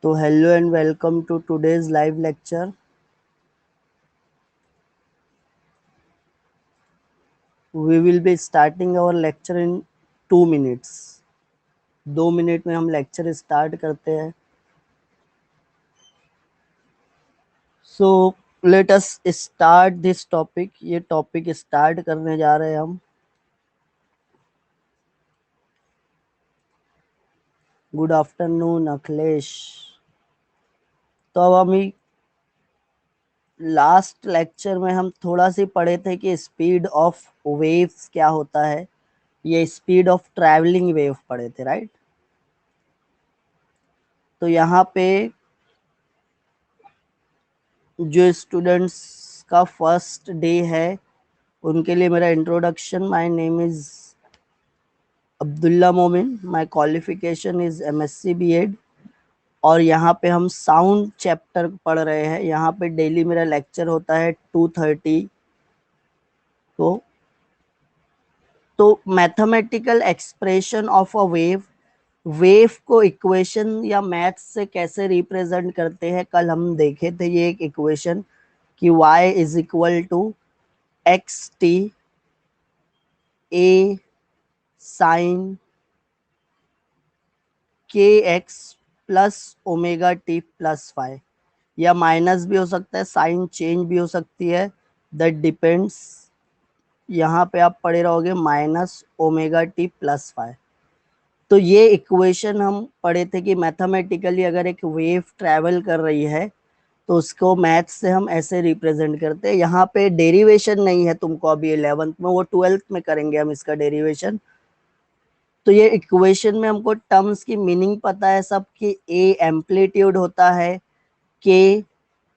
So hello and welcome to today's live lecture. We will be starting our lecture in 2 minutes. 2 minute में हम lecture start करते हैं. So let us start this topic. ये topic start करने जा रहे हैं हम. Good afternoon Akhilesh. तो अब हम लास्ट लेक्चर में हम थोड़ा सी पढ़े थे कि स्पीड ऑफ वेव्स क्या होता है. ये स्पीड ऑफ ट्रैवलिंग वेव पढ़े थे, राइट. तो यहाँ पे जो स्टूडेंट्स का फर्स्ट डे है उनके लिए मेरा introduction. My name is Abdullah Momin. My qualification is MSc BEd. और यहाँ पे हम साउंड चैप्टर पढ़ रहे हैं. यहाँ पे डेली मेरा लेक्चर होता है 2:30 को. तो mathematical expression of a wave. Wave को इक्वेशन या मैथ्स से कैसे रिप्रेजेंट करते हैं कल हम देखे थे. ये एक इक्वेशन कि y is equal to x t a sine के x plus omega t plus five. या माइनस भी हो सकता है, साइन चेंज भी हो सकती है, दैट डिपेंड्स. यहाँ पे आप पढ़े रहोगे minus omega t plus five. तो ये इक्वेशन हम पढ़े थे कि मैथमेटिकली अगर एक वेव ट्रैवल कर रही है तो उसको मैथ्स से हम ऐसे रिप्रेजेंट करते हैं. यहाँ पे डेरिवेशन नहीं है तुमको अभी 11th में, वो 12th में करेंगे हम इसका डेरिवेशन. तो ये इक्वेशन में हमको टर्म्स की मीनिंग पता है सब कि ए एम्पलीट्यूड होता है, के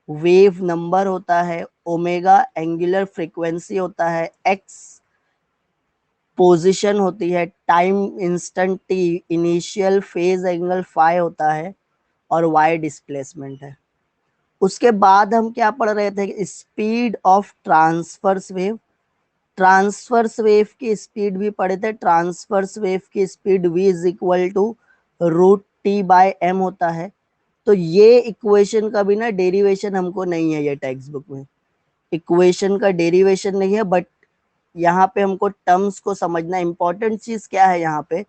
वेव नंबर होता है, ओमेगा एंगुलर फ्रीक्वेंसी होता है, एक्स पोजीशन होती है, time instant T initial phase angle phi होता है और वाई डिस्प्लेसमेंट है. उसके बाद हम क्या पढ़ रहे थे, speed of transverse wave. Transverse wave की स्पीड भी पढ़े थे. ट्रांसवर्स वेव की speed v is equal to root T by M होता है. तो ये इक्वेशन का भी ना डेरिवेशन हमको नहीं है ये टेक्स्ट बुक में. इक्वेशन का डेरिवेशन नहीं है, बट यहाँ पे हमको टर्म्स को समझना. इंपॉर्टेंट चीज क्या है यहाँ पे,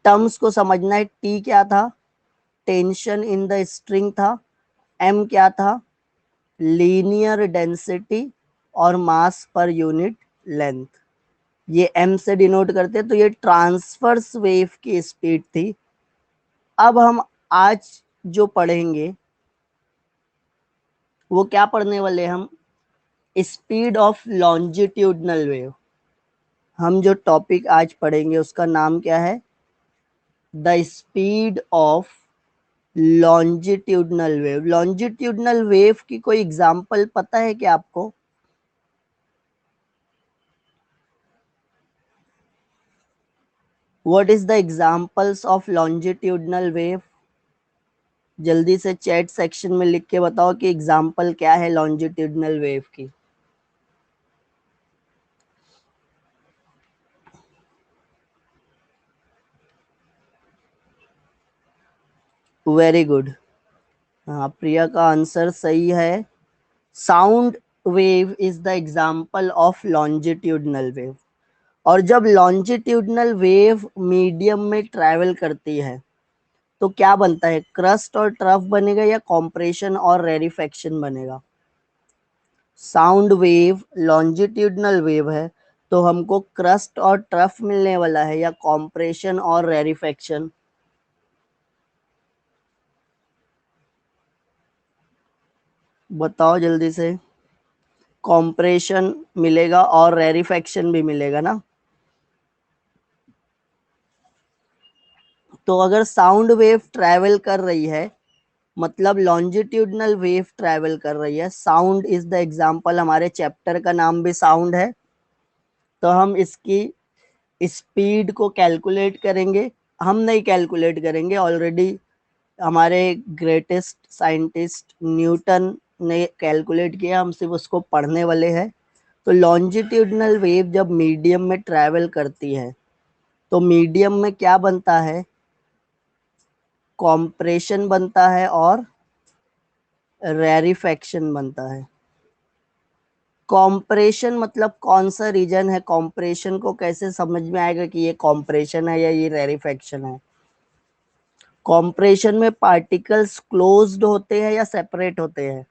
टर्म्स को समझना है. टी क्या था, टेंशन इन द स्ट्रिंग था. एम क्या था, लीनियर डेंसिटी और मास पर यूनिट लेंथ. ये एम से डिनोट करते हैं. तो ये ट्रांसवर्स वेव की स्पीड थी. अब हम आज जो पढ़ेंगे वो क्या पढ़ने वाले, हम स्पीड ऑफ लॉन्जिट्यूडनल वेव. हम जो टॉपिक आज पढ़ेंगे उसका नाम क्या है, the speed of longitudinal wave. Longitudinal wave की कोई एग्जांपल पता है क्या आपको? What is the examples of longitudinal wave? जल्दी से चैट सेक्शन में लिख के बताओ कि एग्जांपल क्या है लॉन्जिट्यूडनल वेव की. Very good. हाँ, प्रिया का आंसर सही है. Sound wave is the example of longitudinal wave. और जब लॉन्जिट्यूडनल वेव मीडियम में ट्रैवल करती है तो क्या बनता है, क्रस्ट और ट्रफ बनेगा या कॉम्प्रेशन और रेरिफेक्शन बनेगा? साउंड वेव लॉन्जिट्यूडनल वेव है तो हमको क्रस्ट और ट्रफ मिलने वाला है या कॉम्प्रेशन और रेरिफेक्शन? बताओ जल्दी से. कॉम्प्रेशन मिलेगा और रेरिफेक्शन भी मिलेगा ना. तो अगर साउंड वेव ट्रैवल कर रही है मतलब लॉन्जिट्यूडनल वेव ट्रैवल कर रही है. साउंड इज द एग्जांपल, हमारे चैप्टर का नाम भी साउंड है. तो हम इसकी स्पीड को कैलकुलेट करेंगे. हम नहीं कैलकुलेट करेंगे, ऑलरेडी हमारे ग्रेटेस्ट साइंटिस्ट न्यूटन ने कैलकुलेट किया, हम सिर्फ उसको पढ़ने वाले हैं. तो लॉन्जिट्यूडनल वेव जब मीडियम में ट्रैवल करती है तो मीडियम में क्या बनता है, कॉम्प्रेशन बनता है और रेरिफेक्शन बनता है। कॉम्प्रेशन मतलब कौन सा रीजन है? कॉम्प्रेशन को कैसे समझ में आएगा कि ये कॉम्प्रेशन है या ये रेरिफेक्शन है? कॉम्प्रेशन में पार्टिकल्स क्लोज्ड होते हैं या सेपरेट होते हैं?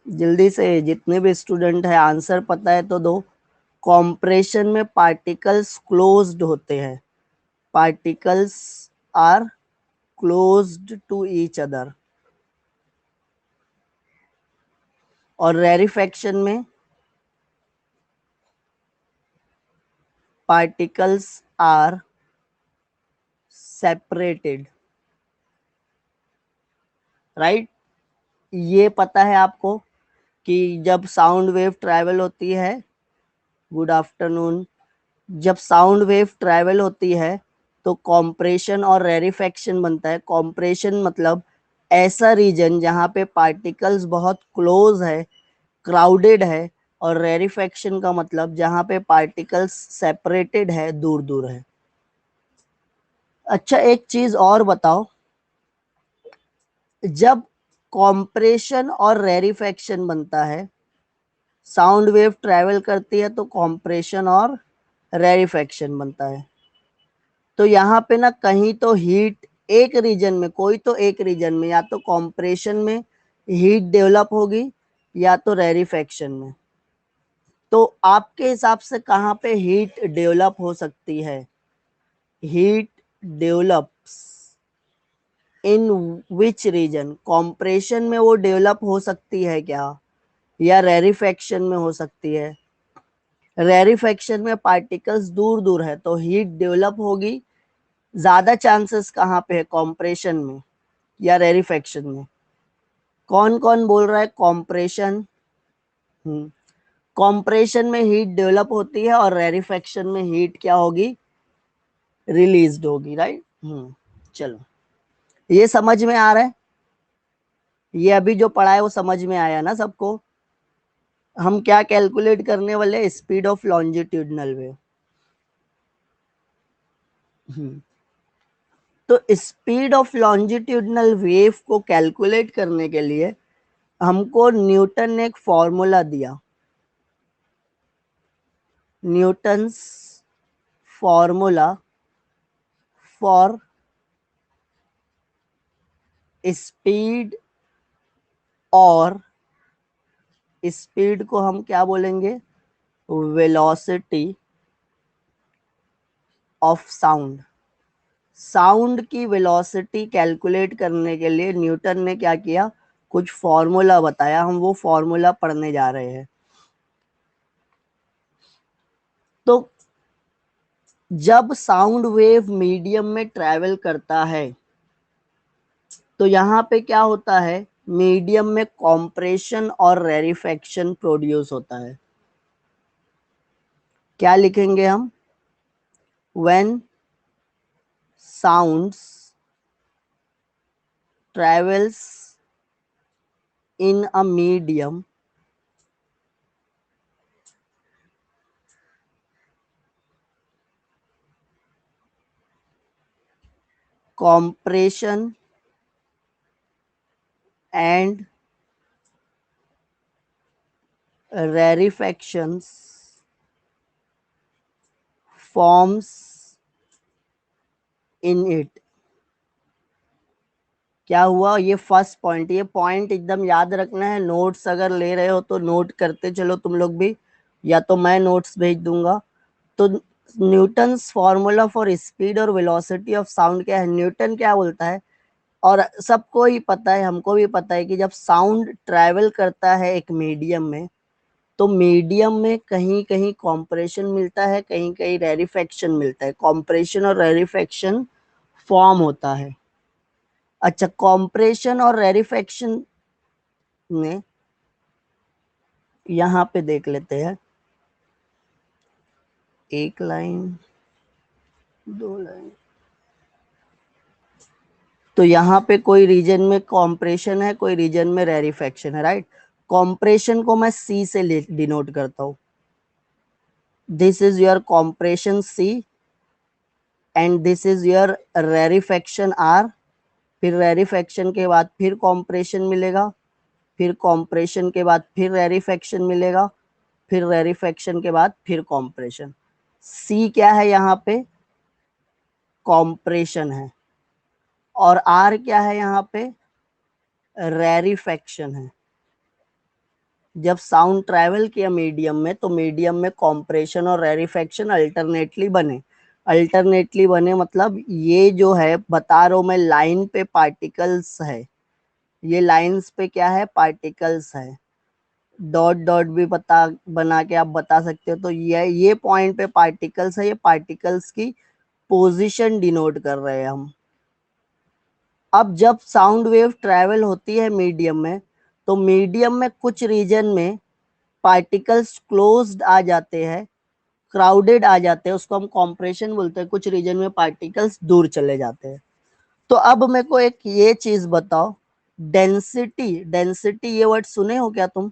जल्दी से, जितने भी स्टूडेंट है आंसर पता है तो दो। कॉम्प्रेशन में पार्टिकल्स क्लोज्ड होते हैं, particles are closed to each other. और रेरिफेक्शन में पार्टिकल्स आर सेपरेटेड, राइट। ये पता है आपको कि जब साउंड वेव ट्रैवल होती है, गुड आफ्टरनून, जब साउंड वेव ट्रैवल होती है तो कॉम्प्रेशन और रेरिफेक्शन बनता है। कॉम्प्रेशन मतलब ऐसा रीजन जहां पे पार्टिकल्स बहुत क्लोज है, क्राउडेड है। और रेरिफेक्शन का मतलब जहां पे पार्टिकल्स सेपरेटेड है, दूर दूर है। अच्छा, एक चीज और बताओ, जब कॉम्प्रेशन और रेरिफेक्शन बनता है, साउंड वेव ट्रैवल करती है तो कॉम्प्रेशन और रेरिफेक्शन बनता है, तो यहाँ पे ना कहीं तो हीट एक रीजन में, कोई तो एक रीजन में, या तो कॉम्प्रेशन में हीट डेवलप होगी या तो रेरिफेक्शन में। तो आपके हिसाब से कहाँ पे हीट डेवलप हो सकती है? Heat develops in which region? Compression में वो डेवलप हो सकती है क्या, या रेरिफेक्शन में हो सकती है? रेरिफेक्शन में पार्टिकल्स दूर दूर है तो हीट डेवलप होगी। ज्यादा चांसेस कहाँ पे है, कॉम्प्रेशन में या रेरिफेक्शन में? कौन कौन बोल रहा है कॉम्प्रेशन? कॉम्प्रेशन में हीट डेवलप होती है और रेरिफेक्शन में हीट क्या होगी, रिलीज्ड होगी, राइट। चलो, ये समझ में आ रहा है? ये अभी जो पढ़ा है वो समझ में आया ना सबको? हम क्या कैलकुलेट करने वाले, स्पीड ऑफ लॉन्जिट्यूडनल वेव। तो स्पीड ऑफ लॉन्जिट्यूडनल वेव को कैलकुलेट करने के लिए हमको न्यूटन ने एक फॉर्मूला दिया, न्यूटन्स फॉर्मूला फॉर स्पीड, और स्पीड को हम क्या बोलेंगे, वेलोसिटी ऑफ साउंड। साउंड की वेलोसिटी कैलकुलेट करने के लिए न्यूटन ने क्या किया, कुछ फॉर्मूला बताया, हम वो फॉर्मूला पढ़ने जा रहे हैं। तो जब साउंड वेव मीडियम में ट्रैवल करता है तो यहाँ पे क्या होता है, मीडियम में कॉम्प्रेशन और रेरिफेक्शन प्रोड्यूस होता है। क्या लिखेंगे हम, when sounds travels in a medium compression and rarefactions forms in it। क्या हुआ, ये फर्स्ट पॉइंट, ये पॉइंट एकदम याद रखना है। नोट्स अगर ले रहे हो तो नोट करते चलो तुम लोग भी, या तो मैं नोट्स भेज दूंगा। तो न्यूटन्स फॉर्मूला फॉर स्पीड और वेलोसिटी ऑफ साउंड क्या है, न्यूटन क्या बोलता है, और सबको ही पता है, हमको भी पता है कि जब साउंड ट्रैवल करता है एक मीडियम में, तो मीडियम में कहीं कहीं कॉम्प्रेशन मिलता है, कहीं कहीं रेरिफेक्शन मिलता है। कॉम्प्रेशन और रेरिफेक्शन फॉर्म होता है। अच्छा, कॉम्प्रेशन और रेरिफेक्शन में यहाँ पे देख लेते हैं, एक लाइन, दो लाइन। तो यहाँ पे कोई रीजन में कॉम्प्रेशन है, कोई रीजन में रेरिफेक्शन है, राइट। कॉम्प्रेशन को मैं सी से डिनोट करता हूँ, this is your compression C and this is your rarefaction R। फिर रेरिफेक्शन के बाद फिर कॉम्प्रेशन मिलेगा, फिर कॉम्प्रेशन के बाद फिर रेरिफेक्शन मिलेगा, फिर रेरिफेक्शन के बाद फिर कॉम्प्रेशन। C क्या है यहाँ पे? कॉम्प्रेशन है। और R क्या है यहाँ पे? रेरिफेक्शन है। जब साउंड ट्रैवल किया मीडियम में तो मीडियम में कॉम्प्रेशन और रेरिफेक्शन अल्टरनेटली बने मतलब ये जो है बता रहा हूं मैं, लाइन पे पार्टिकल्स है, ये लाइंस पे क्या है? पार्टिकल्स है। डॉट डॉट भी बता बना के आप बता सकते हो। तो ये पॉइंट पे पार्टिकल्स है, ये पार्टिकल्स की पोजीशन डिनोट कर रहे हैं हम। अब जब साउंड वेव ट्रैवल होती है मीडियम में, तो मीडियम में कुछ रीजन में पार्टिकल्स क्लोज्ड आ जाते हैं, क्राउडेड आ जाते हैं, उसको हम कॉम्प्रेशन बोलते हैं। कुछ रीजन में पार्टिकल्स दूर चले जाते हैं। तो अब मेरे को एक ये चीज बताओ, डेंसिटी, डेंसिटी ये वर्ड सुने हो क्या तुम?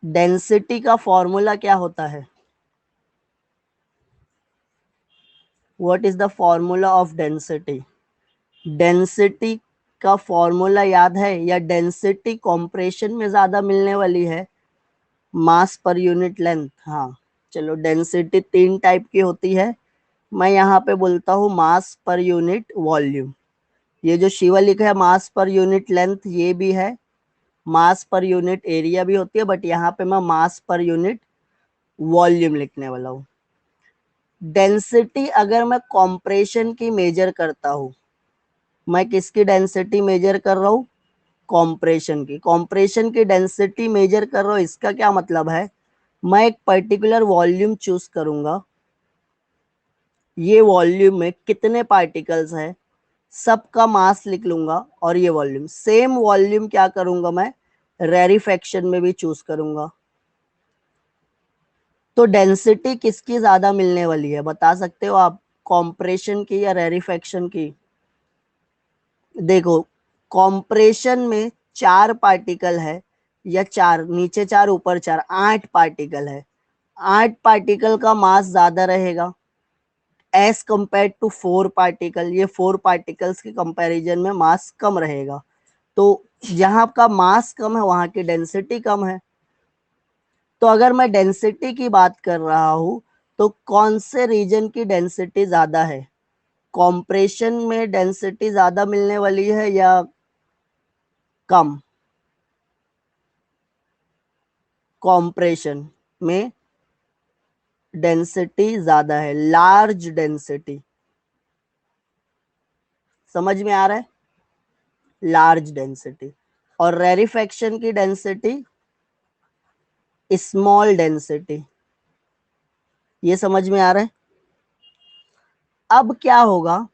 डेंसिटी का फॉर्मूला क्या होता है? What is the formula of density? Density का फॉर्मूला याद है? या डेंसिटी कॉम्प्रेशन में ज्यादा मिलने वाली है, मास पर यूनिट लेंथ? हाँ, चलो डेंसिटी तीन टाइप की होती है। मैं यहाँ पे बोलता हूँ मास पर यूनिट वॉल्यूम। ये जो शिवा लिखा है मास पर यूनिट लेंथ, ये भी है। मास पर यूनिट एरिया भी होती है, बट यहाँ पे मैं मास पर यूनिट वॉल्यूम लिखने वाला हूँ। डेंसिटी अगर मैं कॉम्प्रेशन की मेजर करता हूँ, मैं किसकी डेंसिटी मेजर कर रहा हूँ? कॉम्प्रेशन की। कॉम्प्रेशन की डेंसिटी मेजर कर रहा हूँ, इसका क्या मतलब है? मैं एक पर्टिकुलर वॉल्यूम चूज करूंगा, ये वॉल्यूम में कितने पार्टिकल्स हैं, सबका मास लिख लूंगा, और ये वॉल्यूम, सेम वॉल्यूम क्या करूंगा मैं? रेरिफेक्शन में भी चूज करूंगा। तो डेंसिटी किसकी ज्यादा मिलने वाली है, बता सकते हो आप? कॉम्प्रेशन की या रेरिफेक्शन की? देखो, कॉम्प्रेशन में चार पार्टिकल है, या चार, नीचे चार ऊपर चार, आठ पार्टिकल है। आठ पार्टिकल का मास ज्यादा रहेगा as compare to four particle. ये फोर पार्टिकल्स के कंपैरिजन में मास कम रहेगा। तो जहां का मास कम है वहां की डेंसिटी कम है। तो अगर मैं डेंसिटी की बात कर रहा हूं, तो कौन से रीजन की डेंसिटी ज्यादा है? कॉम्प्रेशन में डेंसिटी ज्यादा मिलने वाली है या कम? कॉम्प्रेशन में डेंसिटी ज्यादा है, लार्ज डेंसिटी। समझ में आ रहा है? Large density. और रेरिफेक्शन की डेंसिटी स्मॉल डेंसिटी। ये समझ में आ रहा है? अब क्या होगा,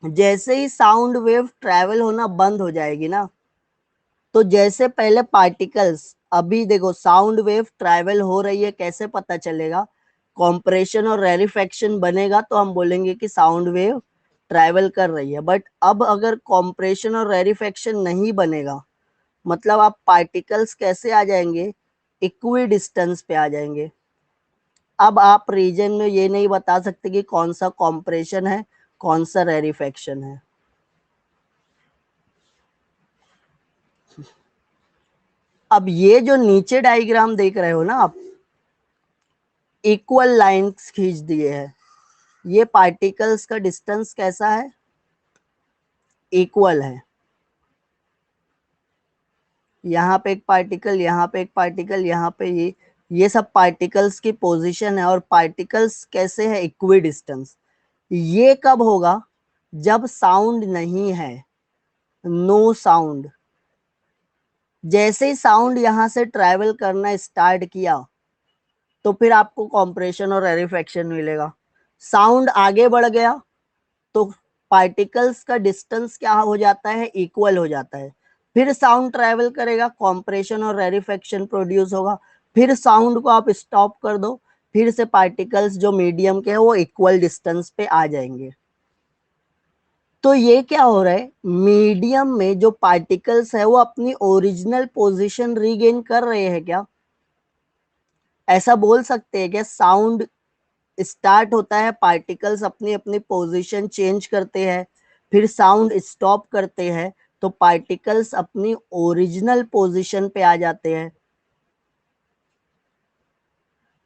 जैसे ही साउंड वेव ट्रैवल होना बंद हो जाएगी ना, तो जैसे पहले पार्टिकल्स, अभी देखो साउंड वेव ट्रैवल हो रही है, कैसे पता चलेगा? कॉम्प्रेशन और रेरिफेक्शन बनेगा तो हम बोलेंगे कि साउंड वेव ट्रैवल कर रही है। बट अब अगर कॉम्प्रेशन और रेरिफेक्शन नहीं बनेगा, मतलब आप पार्टिकल्स कैसे आ जाएंगे? इक्वी डिस्टेंस पे आ जाएंगे। अब आप रीजन में ये नहीं बता सकते कि कौन सा कॉम्प्रेशन है, कौन सा रेरिफेक्शन है। अब ये जो नीचे डायग्राम देख रहे हो ना आप, इक्वल लाइंस खींच दिए हैं। ये पार्टिकल्स का डिस्टेंस कैसा है? इक्वल है। यहाँ पे एक पार्टिकल, यहाँ पे एक पार्टिकल, यहाँ पे ये सब पार्टिकल्स की पोजीशन है। और पार्टिकल्स कैसे है? Equi distance. ये कब होगा? जब साउंड नहीं है, नो साउंड। जैसे ही साउंड यहां से ट्रैवल करना स्टार्ट किया, तो फिर आपको कॉम्प्रेशन और रेरिफेक्शन मिलेगा। साउंड आगे बढ़ गया तो पार्टिकल्स का डिस्टेंस क्या हो जाता है? इक्वल हो जाता है। फिर साउंड ट्रैवल करेगा, कॉम्प्रेशन और रेरिफेक्शन प्रोड्यूस होगा। फिर साउंड को आप स्टॉप कर दो, फिर से पार्टिकल्स जो मीडियम के हैं वो इक्वल डिस्टेंस पे आ जाएंगे। तो ये क्या हो रहा है, मीडियम में जो पार्टिकल्स है वो अपनी ओरिजिनल पोजीशन रीगेन कर रहे हैं क्या? ऐसा बोल सकते हैं क्या? साउंड स्टार्ट होता है, पार्टिकल्स अपनी अपनी पोजीशन चेंज करते हैं, फिर साउंड स्टॉप करते हैं, तो पार्टिकल्स अपनी ओरिजिनल पोजीशन पे आ जाते हैं।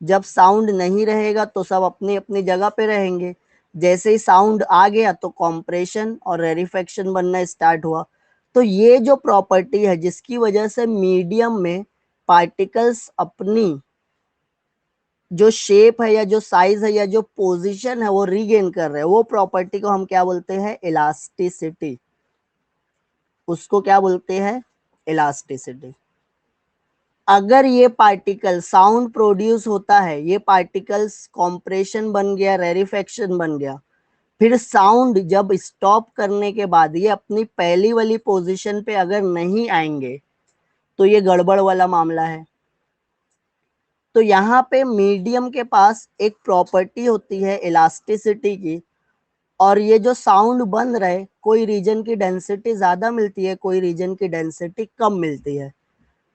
जब साउंड नहीं रहेगा तो सब अपनी अपनी जगह पे रहेंगे। जैसे ही साउंड आ गया तो कॉम्प्रेशन और रेरिफेक्शन बनना स्टार्ट हुआ। तो ये जो प्रॉपर्टी है जिसकी वजह से मीडियम में पार्टिकल्स अपनी जो शेप है या जो साइज है या जो पोजीशन है वो रीगेन कर रहे हैं, वो प्रॉपर्टी को हम क्या बोलते हैं? इलास्टिसिटी। उसको क्या बोलते हैं? इलास्टिसिटी। अगर ये पार्टिकल साउंड प्रोड्यूस होता है, ये पार्टिकल्स कॉम्प्रेशन बन गया, रेरिफेक्शन बन गया, फिर साउंड जब स्टॉप करने के बाद ये अपनी पहली वाली पोजीशन पे अगर नहीं आएंगे तो ये गड़बड़ वाला मामला है। तो यहाँ पे मीडियम के पास एक प्रॉपर्टी होती है इलास्टिसिटी की, और ये जो साउंड बन रहा है, कोई रीजन की डेंसिटी ज्यादा मिलती है, कोई रीजन की डेंसिटी कम मिलती है।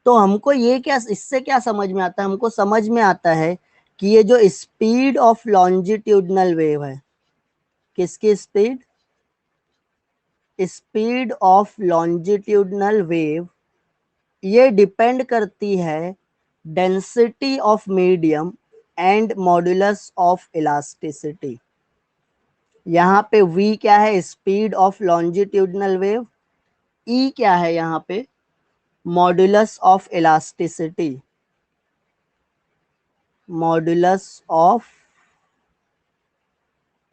तो हमको ये क्या, इससे क्या समझ में आता है? हमको समझ में आता है कि ये जो स्पीड ऑफ लॉन्जिट्यूडनल वेव है, किसकी speed? Speed of longitudinal wave, ये डिपेंड करती है density of medium and modulus of elasticity. यहाँ पे v क्या है? Speed of longitudinal wave. e क्या है यहाँ पे? Modulus of elasticity. Modulus of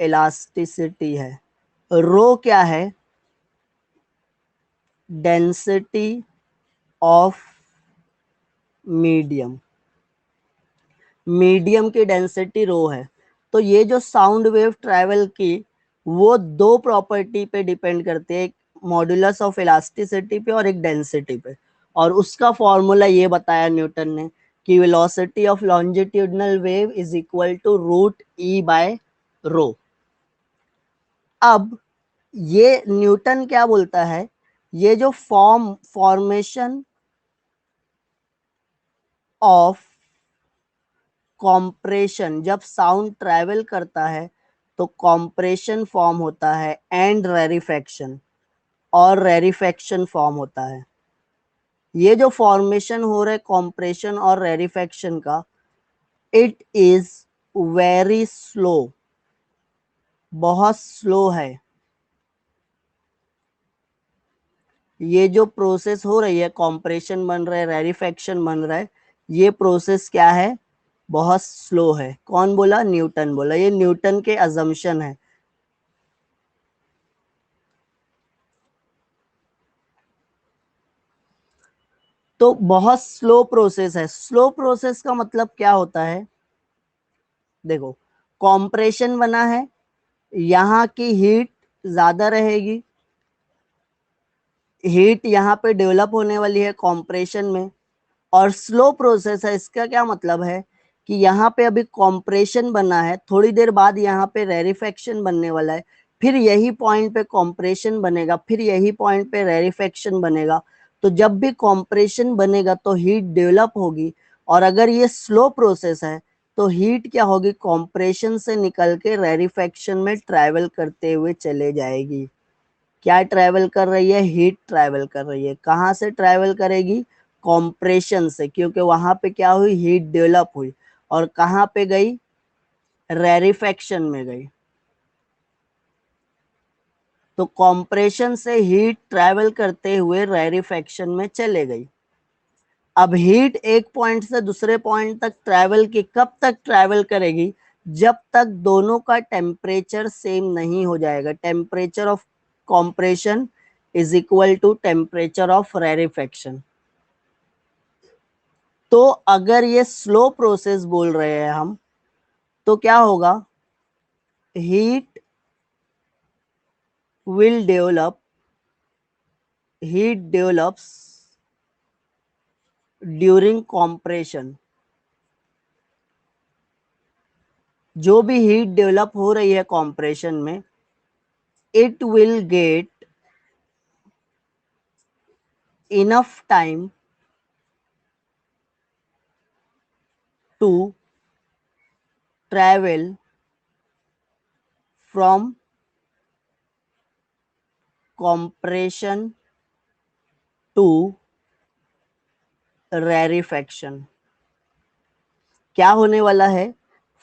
elasticity है। रो क्या है? Density of medium. मीडियम की डेंसिटी रो है। तो ये जो साउंड वेव ट्रैवल की, वो दो प्रॉपर्टी पे डिपेंड करती है, एक मॉड्यूलस ऑफ इलास्टिसिटी पे और एक डेंसिटी पे। और उसका फॉर्मूला ये बताया न्यूटन ने कि velocity of longitudinal wave is equal to root E by rho. अब ये न्यूटन क्या बोलता है, ये जो फॉर्मेशन ऑफ कॉम्प्रेशन, जब साउंड ट्रैवल करता है तो कॉम्प्रेशन फॉर्म होता है एंड रेरिफेक्शन, और रेरिफेक्शन फॉर्म होता है। ये जो फॉर्मेशन हो रहा है कॉम्प्रेशन और रेरिफेक्शन का, इट इज वेरी स्लो, बहुत स्लो है। ये जो प्रोसेस हो रही है, कॉम्प्रेशन बन रहा है, रेरिफेक्शन बन रहा है, ये प्रोसेस क्या है? बहुत स्लो है। कौन बोला? न्यूटन बोला। ये न्यूटन के अजम्पशन है। तो बहुत स्लो प्रोसेस है। स्लो प्रोसेस का मतलब क्या होता है? देखो, कॉम्प्रेशन बना है, यहाँ की हीट ज्यादा रहेगी, हीट यहाँ पे डेवलप होने वाली है कॉम्प्रेशन में। और स्लो प्रोसेस है, इसका क्या मतलब है कि यहाँ पे अभी कॉम्प्रेशन बना है, थोड़ी देर बाद यहाँ पे रेरिफेक्शन बनने वाला है, फिर यही पॉइंट पे कॉम्प्रेशन बनेगा, फिर यही पॉइंट पे रेरिफेक्शन बनेगा। तो जब भी कॉम्प्रेशन बनेगा तो हीट डेवलप होगी, और अगर ये स्लो प्रोसेस है तो हीट क्या होगी? कॉम्प्रेशन से निकल के रेरिफेक्शन में ट्रैवल करते हुए चले जाएगी। क्या ट्रैवल कर रही है? हीट ट्रैवल कर रही है। कहाँ से ट्रैवल करेगी? कॉम्प्रेशन से, क्योंकि वहां पे क्या हुई? हीट डेवलप हुई। और कहाँ पे गई? रेरिफेक्शन में गई। तो कॉम्प्रेशन से हीट ट्रैवल करते हुए रेरिफेक्शन में चले गई। अब हीट एक पॉइंट से दूसरे पॉइंट तक ट्रैवल की, कब तक ट्रैवल करेगी? जब तक दोनों का टेम्परेचर सेम नहीं हो जाएगा। Temperature of compression is equal to temperature of rarefaction. तो अगर ये स्लो प्रोसेस बोल रहे हैं हम, तो क्या होगा? Heat will develop, heat develops during compression. जो भी हीट डेवलप हो रही है कॉम्प्रेशन में, it will get enough time to travel from compression to rarefaction। क्या होने वाला है?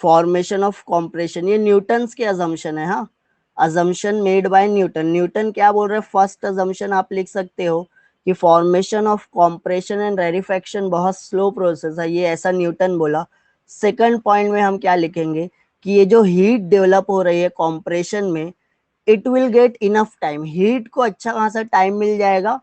Formation of compression. ये न्यूटन्स के अजम्पशन है। हाँ, assumption made by Newton. Newton क्या बोल रहे हैं? फर्स्ट अजम्पशन आप लिख सकते हो कि formation of compression and rarefaction बहुत स्लो प्रोसेस है, ये ऐसा न्यूटन बोला। सेकंड पॉइंट में हम क्या लिखेंगे कि ये जो हीट डेवलप हो रही है कॉम्प्रेशन में, it will get enough time. Heat को अच्छा खासा टाइम मिल जाएगा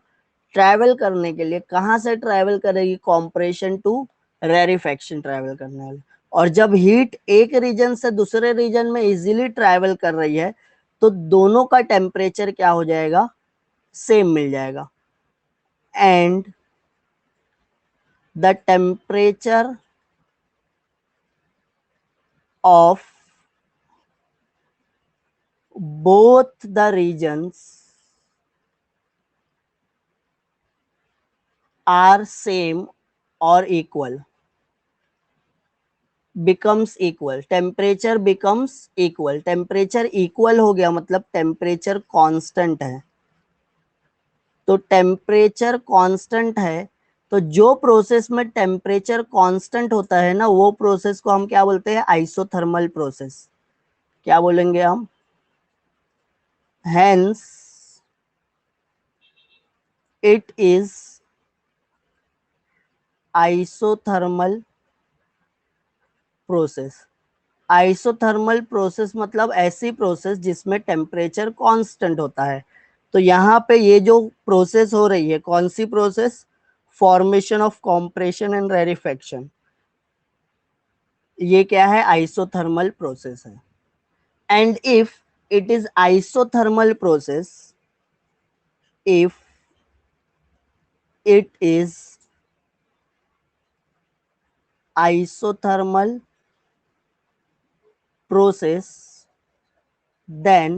ट्रैवल करने के लिए। कहाँ से ट्रैवल करेगी? कॉम्प्रेशन टू रेरिफेक्शन ट्रैवल करने वाली। और जब हीट एक रीजन से दूसरे रीजन में इजीली ट्रैवल कर रही है तो दोनों का टेम्परेचर क्या हो जाएगा? सेम मिल जाएगा। And the temperature of both the regions are same और equal. Becomes equal, temperature becomes equal. Temperature equal हो गया मतलब टेम्परेचर कांस्टेंट है। तो टेम्परेचर कांस्टेंट है तो जो प्रोसेस में टेम्परेचर कांस्टेंट होता है ना, वो प्रोसेस को हम क्या बोलते हैं? Isothermal process. क्या बोलेंगे हम? Hence it is isothermal process. Isothermal process मतलब ऐसी प्रोसेस जिसमें टेम्परेचर कांस्टेंट होता है। तो यहाँ पे ये जो प्रोसेस हो रही है, कौन सी process? Formation of compression and rarefaction. ये क्या है? आइसोथर्मल प्रोसेस है। And if it is isothermal process, if it is isothermal process, then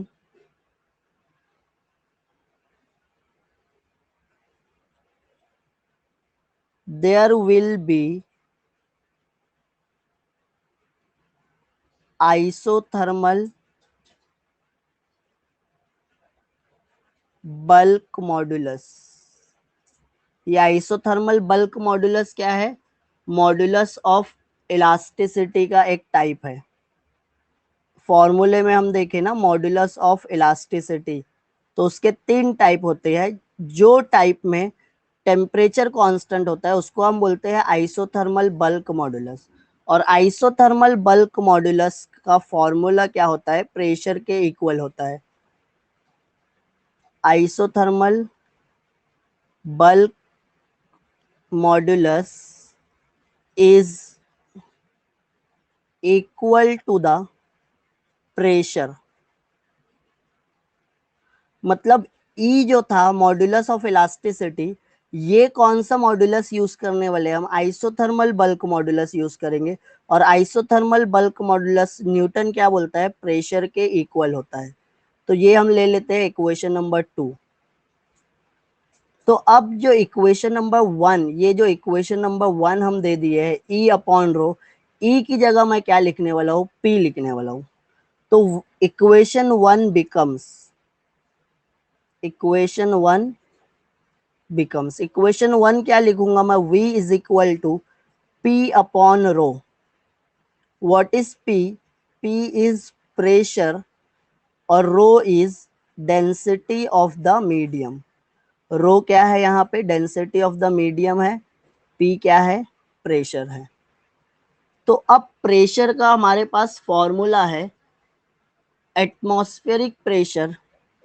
there will be isothermal bulk modulus। ये आइसोथर्मल बल्क मॉडुलस क्या है? मॉडुलस ऑफ इलास्टिसिटी का एक type है। फॉर्मूले में हम देखें ना, मॉडुलस ऑफ इलास्टिसिटी, तो उसके तीन टाइप होते हैं। जो टाइप में टेम्परेचर कांस्टेंट होता है उसको हम बोलते हैं आइसोथर्मल बल्क मॉडुलस। और आइसोथर्मल बल्क मॉडुलस का फॉर्मूला क्या होता है? प्रेशर के इक्वल होता है। Isothermal bulk modulus is equal to the pressure. मतलब ई जो था मॉडुलस ऑफ इलास्टिसिटी, ये कौन सा मॉडुलस यूज करने वाले हैं? हम आइसोथर्मल बल्क मॉडुलस यूज करेंगे। और आइसोथर्मल बल्क मॉडुलस न्यूटन क्या बोलता है? प्रेशर के इक्वल होता है। तो ये हम ले लेते हैं इक्वेशन नंबर 2। तो अब जो इक्वेशन नंबर 1, ये जो इक्वेशन नंबर 1 हम दे दिए है ई अपॉन रो, ई की जगह मैं क्या लिखने वाला हूँ? पी लिखने वाला हूँ। तो इक्वेशन वन क्या लिखूंगा मैं? V is equal to p upon rho. What is p? P is pressure और rho is density of the medium. Rho क्या है यहाँ पे? डेंसिटी ऑफ द मीडियम है। पी क्या है? प्रेशर है। तो अब प्रेशर का हमारे पास फॉर्मूला है, atmospheric pressure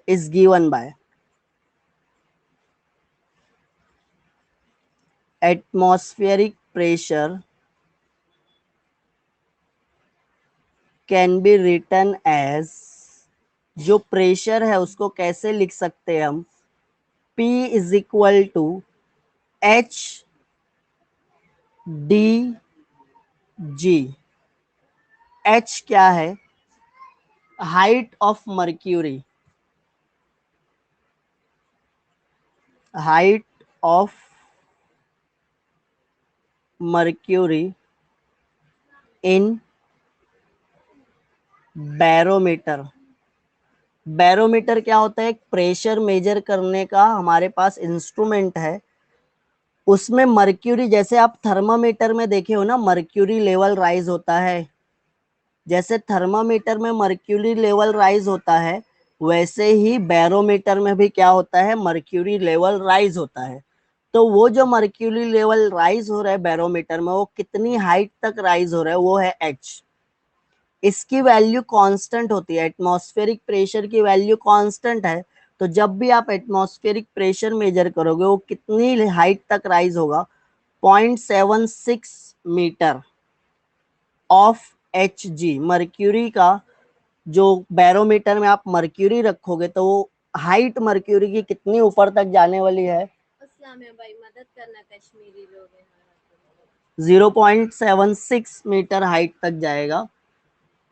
is given by atmospheric pressure can be written as, जो प्रेशर है उसको कैसे लिख सकते हैं हम? P is equal to H d ji. H क्या है? Height of mercury. Height of mercury in barometer. Barometer क्या होता है? एक प्रेशर मेजर करने का हमारे पास इंस्ट्रूमेंट है। उसमें मर्क्यूरी, जैसे आप थर्मामीटर में देखे हो ना, मर्क्यूरी लेवल राइज होता है। जैसे थर्मामीटर में मर्क्यूरी लेवल राइज होता है, वैसे ही बैरोमीटर में भी क्या होता है? मर्क्यूरी लेवल राइज होता है। तो वो जो मर्क्यूरी लेवल राइज हो रहा है बैरोमीटर में, वो कितनी हाइट तक राइज हो रहा है? वो है एच। इसकी वैल्यू कांस्टेंट होती है, एटमॉस्फेरिक प्रेशर की वैल्यू कांस्टेंट है। तो जब भी आप एटमॉस्फेरिक प्रेशर मेजर करोगे, वो कितनी हाइट तक राइज होगा? 0.76 metre of H G. Mercury का जो बैरोमीटर में आप मर्क्यूरी रखोगे, तो वो हाइट मर्क्यूरी की कितनी ऊपर तक जाने वाली है? भाई मदद करना, कश्मीरी लोग हैं। 0.76 मीटर हाइट तक जाएगा।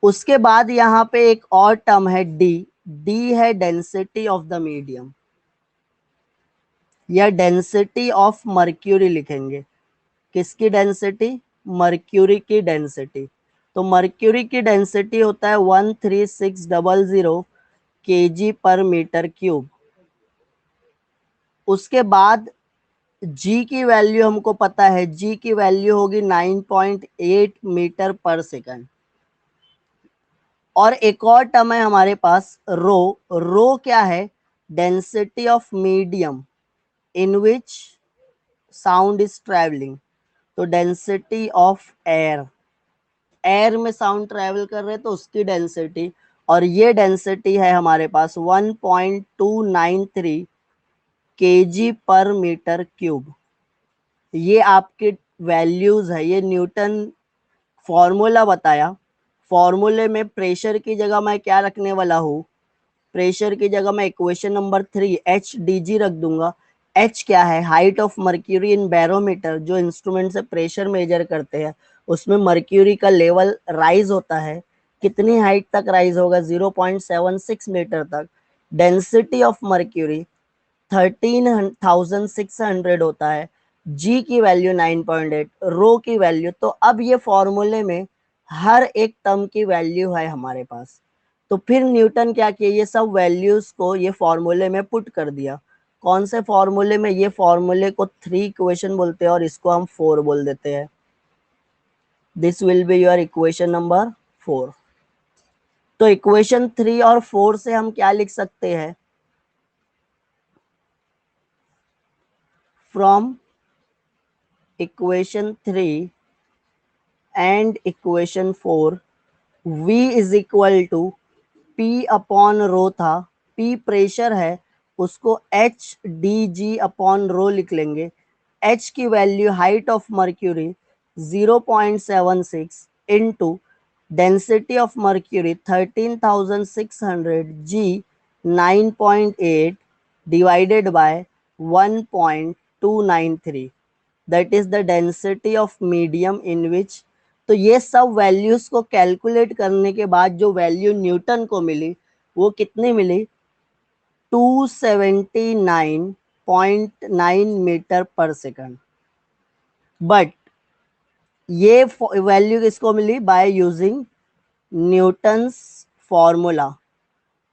उसके बाद यहाँ पे एक और टर्म है डी। डी है डेंसिटी ऑफ द मीडियम, या डेंसिटी ऑफ मर्क्यूरी लिखेंगे। किसकी डेंसिटी? मर्क्यूरी की डेंसिटी। तो मर्क्यूरी की डेंसिटी होता है 13600 केजी पर मीटर क्यूब। उसके बाद जी की वैल्यू हमको पता है, जी की वैल्यू होगी 9.8 मीटर पर सेकंड। और एक और टर्म है हमारे पास रो। रो क्या है? Density of medium in which sound is travelling. तो डेंसिटी ऑफ एयर, एयर में साउंड ट्रेवल कर रहे तो उसकी डेंसिटी। और ये डेंसिटी है हमारे पास 1.293 केजी पर मीटर क्यूब। ये आपके वैल्यूज है, ये न्यूटन फॉर्मूला बताया। फॉर्मूले में प्रेशर की जगह मैं क्या रखने वाला हूँ? प्रेशर की जगह मैं इक्वेशन नंबर 3 एच डी जी रख दूंगा। एच क्या है? Height of mercury in barometer. जो इंस्ट्रूमेंट से प्रेशर मेजर करते हैं, उसमें मर्क्यूरी का लेवल राइज होता है। कितनी हाइट तक राइज होगा? 0.76 मीटर तक। डेंसिटी ऑफ मर्क्यूरी 13,600 होता है। जी की वैल्यू 9.8, रो की वैल्यू। तो अब ये फॉर्मूले में हर एक टर्म की वैल्यू है हमारे पास। तो फिर न्यूटन क्या किया? ये सब वैल्यूज को ये फॉर्मूले में पुट कर दिया। कौन से फॉर्मूले में? ये फॉर्मूले को 3 इक्वेशन बोलते हैं और इसको हम 4 बोल देते हैं। This will be your equation number 4। तो इक्वेशन 3 और 4 से हम क्या लिख सकते हैं? From equation 3 and equation 4, V is equal to P upon rho था, P प्रेशर है, उसको h d g upon rho लिख लेंगे। H की value height of mercury 0.76 into density of mercury 13,600 g 9.8 divided by 1.293, that is the density of medium in which. तो ये सब values को कैलकुलेट करने के बाद जो वैल्यू न्यूटन को मिली, वो कितनी मिली? 279.9 मीटर पर सेकंड। बट ये वैल्यू किसको मिली? By using Newton's formula.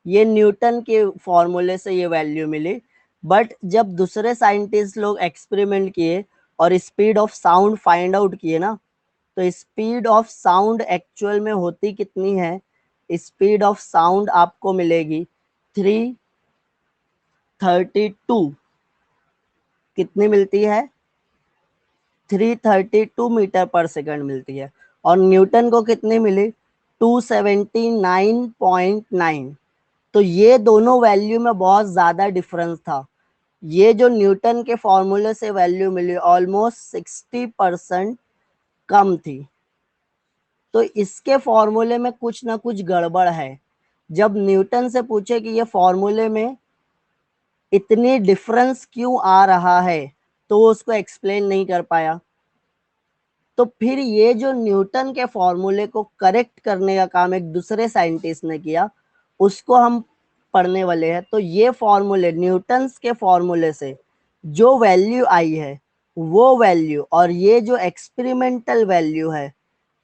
ये न्यूटन के फॉर्मूले से ये वैल्यू मिली। बट जब दूसरे साइंटिस्ट लोग एक्सपेरिमेंट किए और speed of sound find out किए ना, तो स्पीड ऑफ साउंड एक्चुअल में होती कितनी है? स्पीड ऑफ साउंड आपको मिलेगी 332। कितनी मिलती है? 332 मीटर पर सेकंड मिलती है। और न्यूटन को कितनी मिली? 279.9। तो ये दोनों वैल्यू में बहुत ज्यादा डिफरेंस था। ये जो न्यूटन के फॉर्मूले से वैल्यू मिली, ऑलमोस्ट 60% कम थी। तो इसके फॉर्मूले में कुछ ना कुछ गड़बड़ है। जब न्यूटन से पूछे कि ये फॉर्मूले में इतनी डिफरेंस क्यों आ रहा है, तो वो उसको एक्सप्लेन नहीं कर पाया। तो फिर ये जो न्यूटन के फॉर्मूले को करेक्ट करने का काम एक दूसरे साइंटिस्ट ने किया, उसको हम पढ़ने वाले हैं। तो ये फॉर्मूले, न्यूटन्स के फॉर्मूले से जो वैल्यू आई है वो वैल्यू और ये जो एक्सपेरिमेंटल वैल्यू है,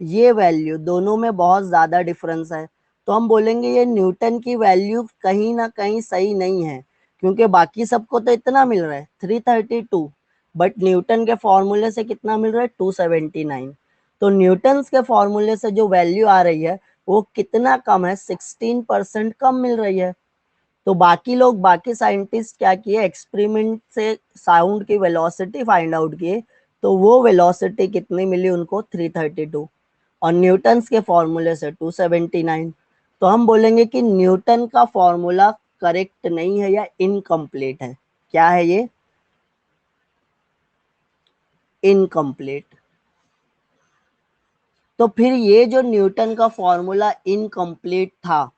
ये वैल्यू दोनों में बहुत ज्यादा डिफरेंस है, तो हम बोलेंगे ये न्यूटन की वैल्यू कहीं ना कहीं सही नहीं है, क्योंकि बाकी सबको तो इतना मिल रहा है 332, बट न्यूटन के फॉर्मूले से कितना मिल रहा है 279। तो न्यूटन के फॉर्मूले से जो वैल्यू आ रही है वो कितना कम है, 16% कम मिल रही है। तो बाकी लोग, बाकी साइंटिस्ट क्या किए, एक्सपेरिमेंट से साउंड की वेलोसिटी फाइंड आउट किए, तो वो वेलोसिटी कितनी मिली उनको 332, और न्यूटन के फॉर्मूले से 279। तो हम बोलेंगे कि न्यूटन का फॉर्मूला करेक्ट नहीं है या इनकम्प्लीट है। क्या है ये? इनकम्प्लीट। तो फिर ये जो न्यूटन का फॉर्मूला इनकम्प्लीट था,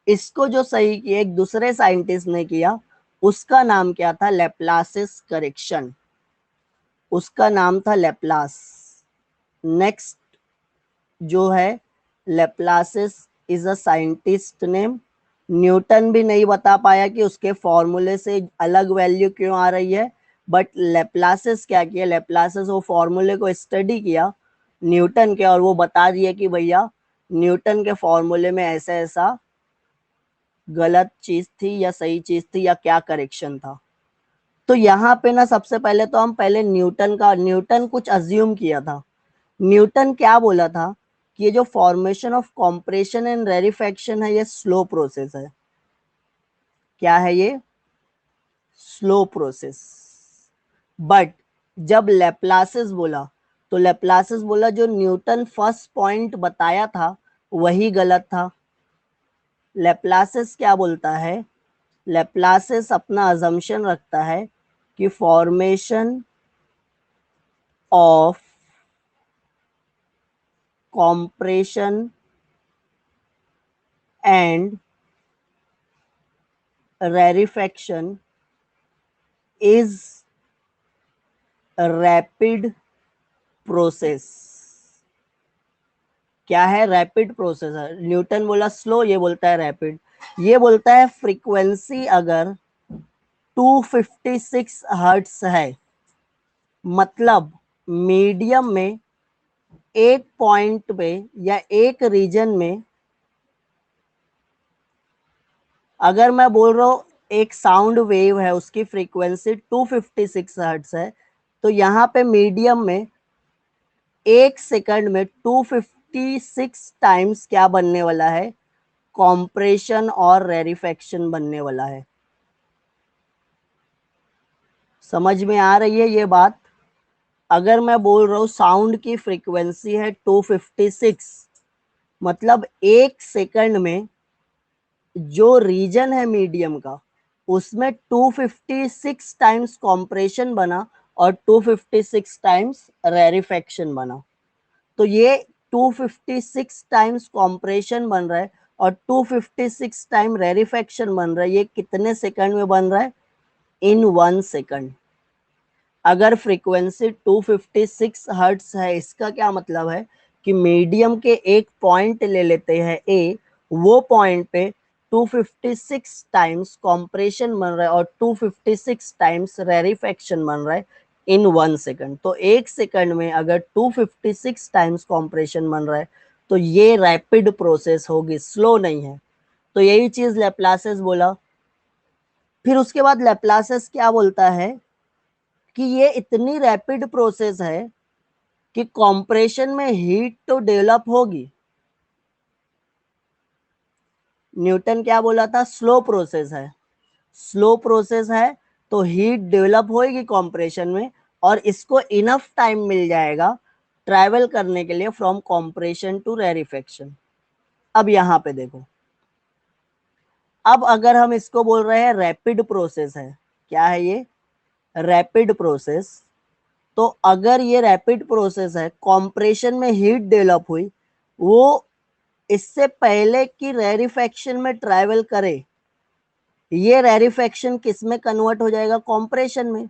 इसको जो सही किया एक दूसरे साइंटिस्ट ने किया, उसका नाम क्या था? Laplace's correction. उसका नाम था लेप्लास। नेक्स्ट जो है Laplace's is a scientist name. Newton भी नहीं बता पाया कि उसके फॉर्मूले से अलग वैल्यू क्यों आ रही है, बट लेप्लासिस क्या किया, लेप्लासिस वो फॉर्मूले को स्टडी किया न्यूटन के, और वो बता दिया कि भैया न्यूटन के फॉर्मूले में ऐसा ऐसा गलत चीज थी या सही चीज थी या क्या करेक्शन था। तो यहाँ पे ना सबसे पहले तो हम पहले न्यूटन कुछ अज्यूम किया था। न्यूटन क्या बोला था कि ये जो formation of compression and rarefaction है ये स्लो प्रोसेस है। क्या है ये? Slow process. बट जब लेप्लासिस बोला, तो लेप्लासिस बोला जो न्यूटन फर्स्ट पॉइंट बताया था वही गलत था। लेप्लासिस क्या बोलता है? लेप्लासिस अपना अजम्पशन रखता है कि formation of compression and rarefaction is rapid process. क्या है? रैपिड प्रोसेस है। न्यूटन बोला स्लो, ये बोलता है रैपिड। ये बोलता है फ्रीक्वेंसी अगर 256 हर्ट्स है, मतलब मीडियम में एक पॉइंट पे या एक रीजन में, अगर मैं बोल रहा हूं एक साउंड वेव है उसकी फ्रीक्वेंसी 256 हर्ट्स है, तो यहाँ पे मीडियम में एक सेकंड में 256 टाइम्स क्या बनने वाला है? कॉम्प्रेशन और रेरिफेक्शन बनने वाला है। समझ में आ रही है ये बात? अगर मैं बोल रहा हूं साउंड की फ्रीक्वेंसी है 256, मतलब एक सेकंड में जो रीजन है मीडियम का उसमें 256 टाइम्स कॉम्प्रेशन बना और 256 टाइम्स रेरिफेक्शन बना। तो ये 256 टाइम्स कॉम्प्रेशन बन रहा है और 256 टाइम रेरिफेक्शन बन रहा है। ये कितने सेकंड में बन रहा है? इन 1 सेकंड। अगर फ्रीक्वेंसी 256 हर्ट्स है, इसका क्या मतलब है कि मीडियम के एक पॉइंट ले लेते हैं ए, वो पॉइंट पे 256 टाइम्स कॉम्प्रेशन बन रहा है और 256 टाइम्स रेरिफेक्शन बन रहा है इन 1 सेकंड। तो एक सेकंड में अगर 256 टाइम्स कॉम्प्रेशन बन रहा है तो ये रैपिड प्रोसेस होगी, स्लो नहीं है। तो यही चीज लेप्लासिस बोला। फिर उसके बाद लेप्लासिस क्या बोलता है कि ये इतनी रैपिड प्रोसेस है कि कॉम्प्रेशन में हीट तो डेवलप होगी। न्यूटन क्या बोला था? स्लो प्रोसेस है। स्लो प्रोसेस है तो हीट डेवलप होगी कॉम्प्रेशन में, और इसको इनफ टाइम मिल जाएगा ट्रैवल करने के लिए फ्रॉम कॉम्प्रेशन टू रेरिफेक्शन। अब यहां पे देखो, अब अगर हम इसको बोल रहे हैं रैपिड प्रोसेस है, क्या है ये? Rapid process. तो अगर ये रैपिड प्रोसेस है, कॉम्प्रेशन में हीट डेवलप हुई, वो इससे पहले कि रेरिफेक्शन में ट्रैवल करे, ये रेरिफेक्शन किस में कन्वर्ट हो जाएगा? कॉम्प्रेशन में।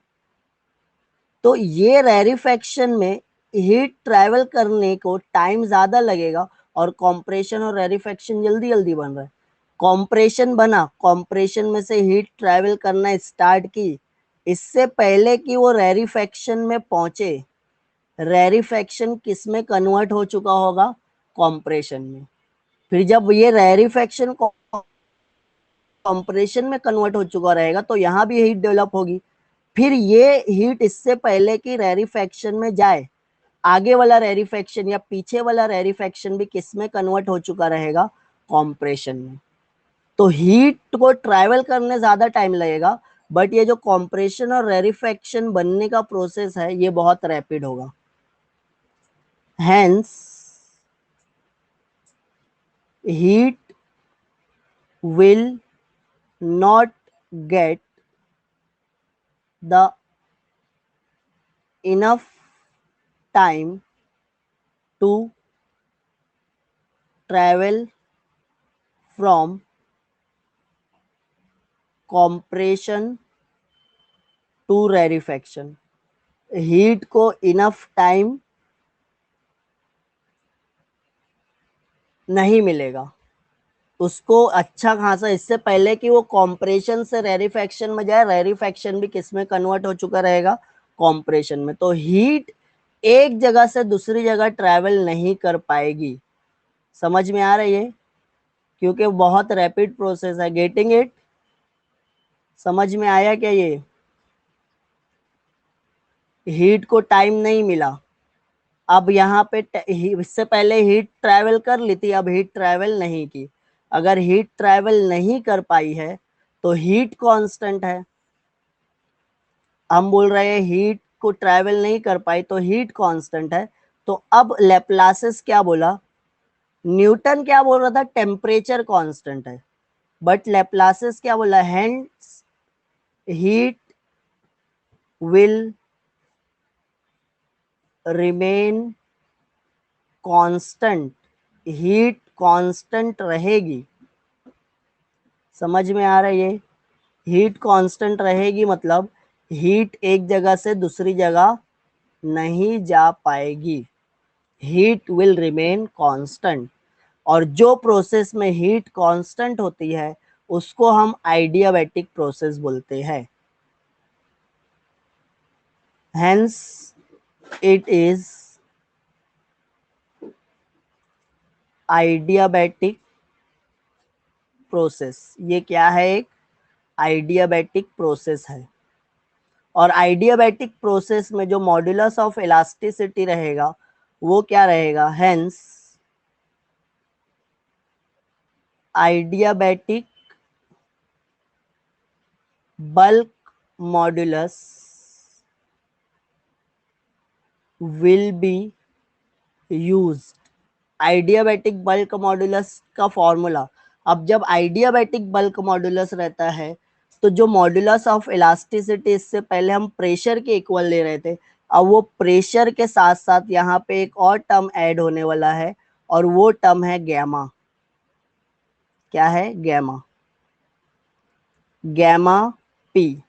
तो ये रेरिफेक्शन में हीट ट्रैवल करने को टाइम ज्यादा लगेगा, और कॉम्प्रेशन और रेरिफेक्शन जल्दी जल्दी बन रहा है। कॉम्प्रेशन बना, कॉम्प्रेशन में से हीट ट्रैवल करना स्टार्ट की, इससे पहले कि वो रेरिफेक्शन में पहुंचे, रेरिफेक्शन किस में कन्वर्ट हो चुका होगा, कॉम्प्रेशन में। फिर जब ये रेरिफेक्शन कॉम्प्रेशन में कन्वर्ट हो चुका रहेगा तो यहाँ भी हीट डेवलप होगी। फिर ये हीट इससे पहले कि रेरिफेक्शन में जाए, आगे वाला रेरिफेक्शन या पीछे वाला रेरिफेक्शन भी किस में कन्वर्ट हो चुका रहेगा, कॉम्प्रेशन में। तो हीट को ट्रैवल करने ज्यादा टाइम लगेगा, बट ये जो कॉम्प्रेशन और रेरिफेक्शन बनने का प्रोसेस है ये बहुत रैपिड होगा। Hence heat will not get the enough time to travel from compression to rarefaction. Heat को इनफ टाइम नहीं मिलेगा, उसको अच्छा खासा, इससे पहले कि वो कॉम्प्रेशन से रेरिफेक्शन में जाए, रेरिफेक्शन भी किस में कन्वर्ट हो चुका रहेगा, कॉम्प्रेशन में। तो हीट एक जगह से दूसरी जगह ट्रैवल नहीं कर पाएगी। समझ में आ रही है, क्योंकि बहुत रैपिड प्रोसेस है। गेटिंग इट, समझ में आया क्या? ये हीट को टाइम नहीं मिला। अब यहाँ पे इससे पहले हीट ट्रैवल कर ली थी, अब हीट ट्रैवल नहीं की। अगर हीट ट्रैवल नहीं कर पाई है तो हीट कांस्टेंट है। हम बोल रहे हैं हीट को ट्रैवल नहीं कर पाई तो हीट कांस्टेंट है। तो अब लेप्लासिस क्या बोला, न्यूटन क्या बोल रहा था, टेम्परेचर कांस्टेंट है, बट लेप्लासिस क्या बोला, hence heat will remain constant, heat constant रहेगी। समझ में आ रही है? हीट कांस्टेंट रहेगी मतलब हीट एक जगह से दूसरी जगह नहीं जा पाएगी, हीट विल रिमेन कांस्टेंट। और जो प्रोसेस में हीट कांस्टेंट होती है उसको हम आइडियाबैटिक प्रोसेस बोलते हैं। Hence it is adiabatic process. ये क्या है, एक आइडियाबैटिक प्रोसेस है। और आइडियाबैटिक प्रोसेस में जो मॉड्यूलस ऑफ इलास्टिसिटी रहेगा वो क्या रहेगा, hence adiabatic bulk modulus will be used. Adiabatic bulk modulus का फॉर्मूला, अब जब आइडियाबैटिक बल्क मॉड्यूलस रहता है तो जो मॉड्यूलस ऑफ इलास्टिसिटी, इससे पहले हम प्रेशर के इक्वल ले रहे थे, अब वो प्रेशर के साथ साथ यहाँ पे एक और टर्म ऐड होने वाला है और वो टर्म है गैमा। क्या है, गैमा, गैमा पी।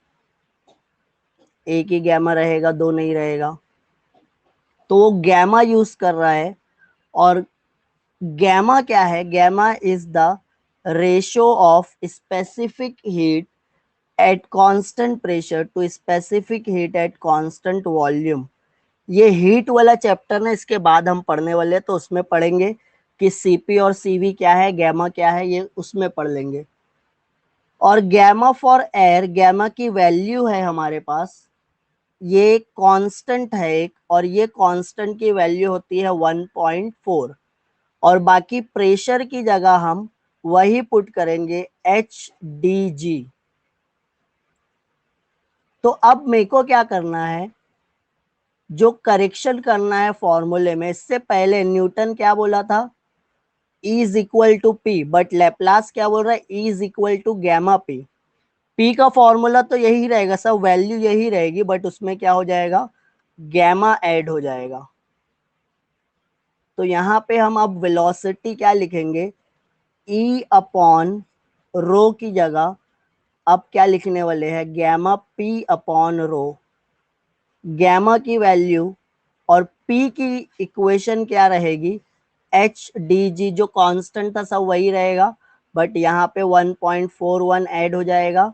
एक ही गैमा रहेगा, दो नहीं रहेगा। तो वो गैमा यूज कर रहा है। और गैमा क्या है, gamma is the ratio of specific heat at constant pressure to specific heat at constant volume. ये हीट वाला चैप्टर ना इसके बाद हम पढ़ने वाले हैं, तो उसमें पढ़ेंगे कि सीपी और सीवी क्या है, गैमा क्या है, ये उसमें पढ़ लेंगे। और गैमा फॉर एयर, गैमा की वैल्यू है हमारे पास, ये कांस्टेंट है एक, और ये कांस्टेंट की वैल्यू होती है 1.4। और बाकी प्रेशर की जगह हम वही पुट करेंगे HDG। तो अब मेरे को क्या करना है, जो करेक्शन करना है फॉर्मूले में, इससे पहले न्यूटन क्या बोला था, E is equal to P, but Laplace क्या बोल रहा है, E is equal to gamma P. P का फॉर्मूला तो यही रहेगा, सब वैल्यू यही रहेगी, बट उसमें क्या हो जाएगा, गैमा ऐड हो जाएगा। तो यहाँ पे हम अब वेलोसिटी क्या लिखेंगे, E अपॉन रो की जगह अब क्या लिखने वाले हैं, gamma P upon rho. Gamma की वैल्यू और पी की इक्वेशन क्या रहेगी, HDG, जो कांस्टेंट था सब वही रहेगा, बट यहाँ पे 1.41 ऐड हो जाएगा।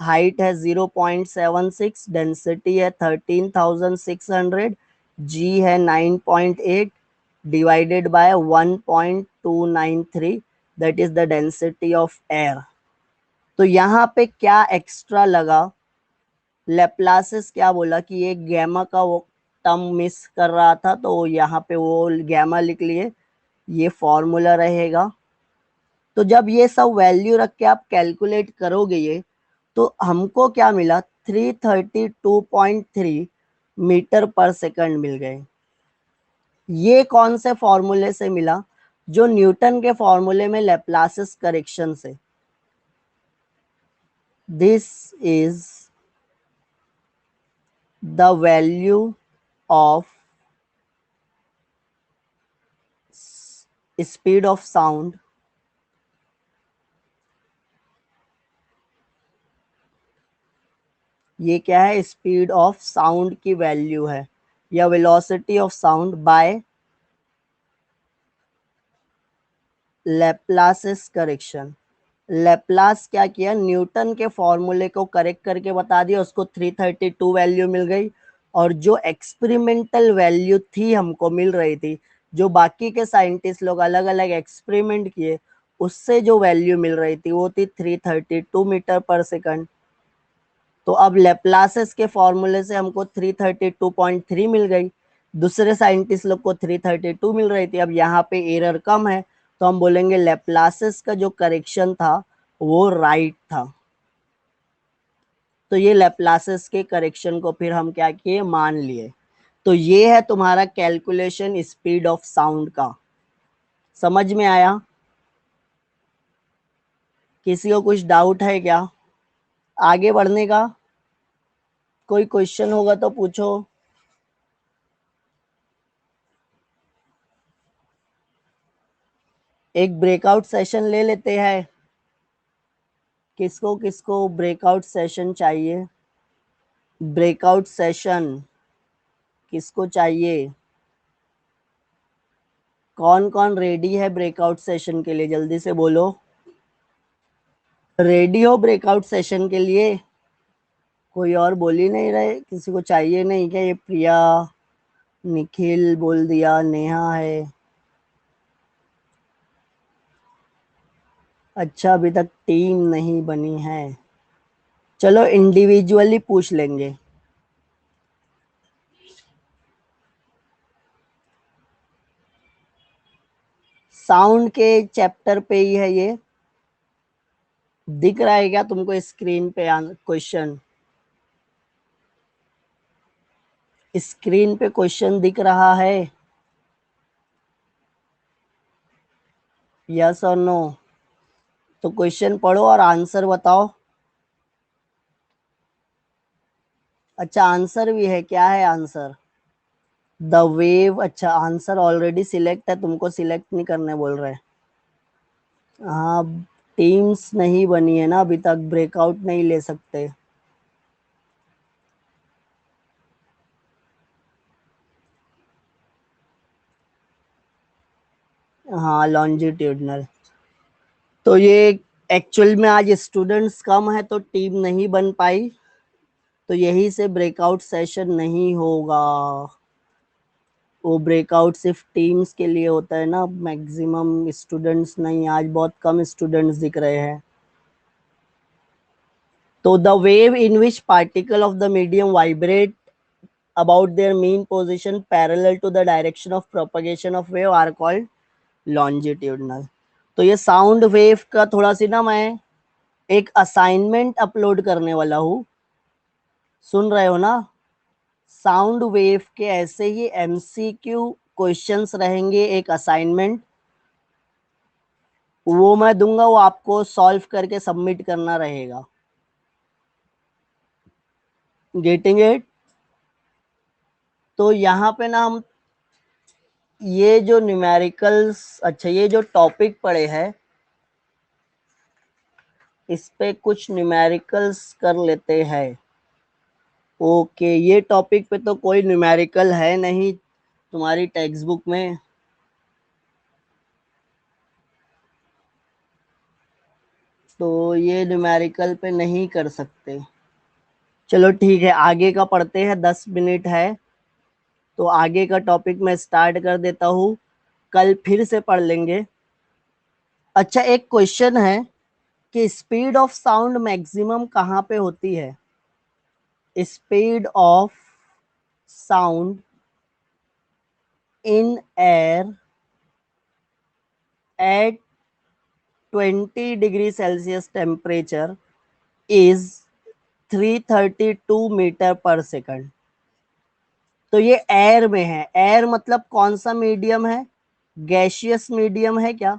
हाइट है 0.76, डेंसिटी है 13,600, जी है 9.8 divided by 1.293, that is the density of air. तो यहाँ पे क्या एक्स्ट्रा लगा, लेप्लासिस क्या बोला कि ये गैमा का वो टर्म मिस कर रहा था, तो यहाँ पे वो गैमा लिख लिए, ये फॉर्मूला रहेगा। तो जब ये सब वैल्यू रख के आप कैलकुलेट करोगे ये, तो हमको क्या मिला, 332.3 मीटर पर सेकंड मिल गए। ये कौन से फॉर्मूले से मिला, जो न्यूटन के फॉर्मूले में लेप्लासिस करेक्शन से। This is the value of speed of sound ये क्या है, स्पीड ऑफ साउंड की वैल्यू है, या velocity of sound by Laplace's correction. Laplace क्या किया, न्यूटन के फॉर्मूले को करेक्ट करके बता दिया, उसको 332 वैल्यू मिल गई, और जो एक्सपेरिमेंटल वैल्यू थी हमको मिल रही थी, जो बाकी के साइंटिस्ट लोग अलग अलग एक्सपेरिमेंट किए, उससे जो वैल्यू मिल रही थी वो थी 332 मीटर पर सेकंड। तो अब लेप्लासिस के फॉर्मूले से हमको 332.3 मिल गई, दूसरे साइंटिस्ट लोग को 332 मिल रही थी। अब यहाँ पे एरर कम है, तो हम बोलेंगे लेप्लासिस का जो करेक्शन था वो राइट था। तो ये लेप्लासिस के करेक्शन को फिर हम क्या किए, मान लिए। तो ये है तुम्हारा कैलकुलेशन स्पीड ऑफ साउंड का। समझ में आया? किसी को कुछ डाउट है क्या आगे बढ़ने का? कोई क्वेश्चन होगा तो पूछो। एक ब्रेकआउट सेशन ले लेते हैं। किसको किसको ब्रेकआउट सेशन चाहिए? ब्रेकआउट सेशन किसको चाहिए? कौन कौन रेडी है ब्रेकआउट सेशन के लिए, जल्दी से बोलो। रेडी हो ब्रेकआउट सेशन के लिए? कोई और बोल ही नहीं रहे, किसी को चाहिए नहीं क्या? ये प्रिया, निखिल बोल दिया, नेहा है। अच्छा, अभी तक टीम नहीं बनी है। चलो इंडिविजुअली पूछ लेंगे। साउंड के चैप्टर पे ही है ये। दिख रहा है क्या तुमको स्क्रीन पे क्वेश्चन? स्क्रीन पे क्वेश्चन दिख रहा है? यस और नो? तो क्वेश्चन पढ़ो और आंसर बताओ। अच्छा, आंसर भी है, क्या है आंसर? The wave. अच्छा, आंसर ऑलरेडी सिलेक्ट है, तुमको सिलेक्ट नहीं करने बोल रहे। हाँ, टीम्स नहीं बनी है ना अभी तक, ब्रेकआउट नहीं ले सकते। हाँ, लॉन्जिट्यूडनल। तो ये एक्चुअल में आज स्टूडेंट्स कम है तो टीम नहीं बन पाई, तो यही से ब्रेकआउट सेशन नहीं होगा। वो ब्रेकआउट सिर्फ टीम्स के लिए होता है ना, मैक्सिमम स्टूडेंट्स नहीं, आज बहुत कम स्टूडेंट्स दिख रहे हैं। तो the wave in which particle of the medium vibrate about their mean position parallel to the direction of propagation of wave are called longitudinal। तो ये साउंड वेव का थोड़ा सी ना मैं एक असाइनमेंट अपलोड करने वाला हूँ, सुन रहे हो ना? साउंड वेव के ऐसे ही एमसीक्यू क्वेश्चंस रहेंगे, एक असाइनमेंट, वो मैं दूंगा, वो आपको सॉल्व करके सबमिट करना रहेगा। Getting it? तो यहाँ पे ना हम ये जो न्यूमेरिकल्स, अच्छा ये जो टॉपिक पढ़े हैं इस पे कुछ न्यूमेरिकल्स कर लेते हैं। ओके, ये टॉपिक पे तो कोई न्यूमेरिकल है नहीं तुम्हारी टेक्स्ट बुक में। तो ये न्यूमेरिकल पे नहीं कर सकते। चलो ठीक है, आगे का पढ़ते हैं, 10 मिनट है तो आगे का टॉपिक मैं स्टार्ट कर देता हूँ, कल फिर से पढ़ लेंगे। अच्छा, एक क्वेश्चन है कि स्पीड ऑफ साउंड मैक्सिमम कहाँ पे होती है? Speed of sound in air at 20 degree Celsius temperature is 332 metre पर सेकंड। तो ये एयर में है। एयर मतलब कौन सा मीडियम है? गैसियस मीडियम है क्या?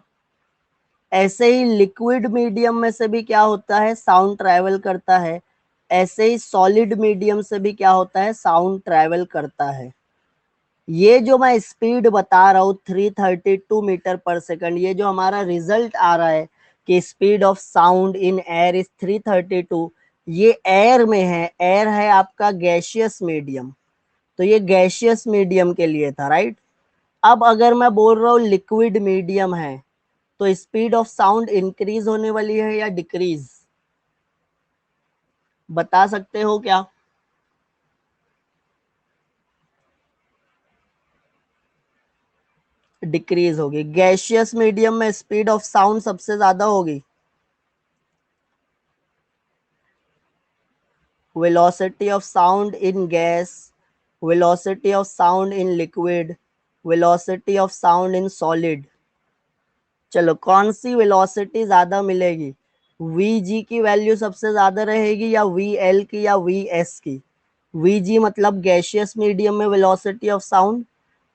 ऐसे ही लिक्विड मीडियम में से भी क्या होता है? साउंड ट्रैवल करता है। ऐसे ही सॉलिड मीडियम से भी क्या होता है? साउंड ट्रैवल करता है। ये जो मैं स्पीड बता रहा हूँ 332 मीटर पर सेकंड, ये जो हमारा रिजल्ट आ रहा है कि speed of sound in air is 332, ये एयर में है। एयर है आपका गैसियस मीडियम, तो ये गैसियस मीडियम के लिए था, राइट। अब अगर मैं बोल रहा हूँ लिक्विड मीडियम है, तो स्पीड ऑफ साउंड इंक्रीज होने वाली है या डिक्रीज? बता सकते हो क्या? डिक्रीज होगी। गैसियस मीडियम में स्पीड ऑफ साउंड सबसे ज्यादा होगी। velocity of sound in gas, velocity of sound in liquid, velocity of sound in solid। चलो, कौन सी वेलोसिटी ज्यादा मिलेगी? वी जी की वैल्यू सबसे ज्यादा रहेगी या वी एल की या वी एस की? वी जी मतलब गैसियस मीडियम में velocity of sound,